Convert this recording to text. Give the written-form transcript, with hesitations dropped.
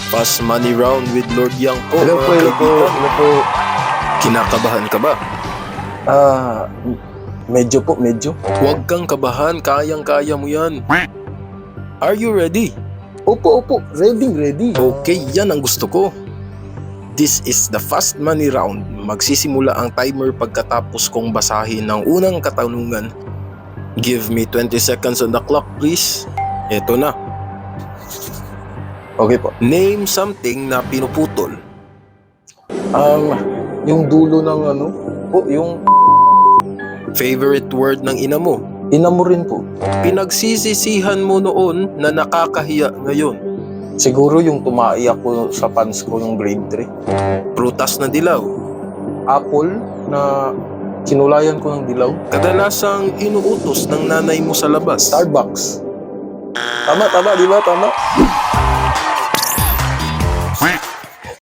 Fast Money Round with Lord Yang po. Hello po, mga hello po, kaibigan. hello po. Kinakabahan ka ba? Medyo po, medyo. Huwag kang kabahan, kayang-kaya mo yan. Are you ready? Opo, ready, ready. Okay, yan ang gusto ko. This is the Fast Money Round. Magsisimula ang timer pagkatapos kong basahin ng unang katanungan. Give me 20 seconds on the clock, please. Eto na. Okay po. Name something na pinuputol. Yung dulo ng ano, po, yung Favorite word ng ina mo. ina mo rin po. Pinagsisisihan mo noon na nakakahiya ngayon. Siguro yung tumai ako sa pants ko nung grade 3. Prutas na dilaw. Apple na kinulayan ko ng dilaw. Kadalasang inuutos ng nanay mo sa labas. Starbucks. Tama, di ba? Tama.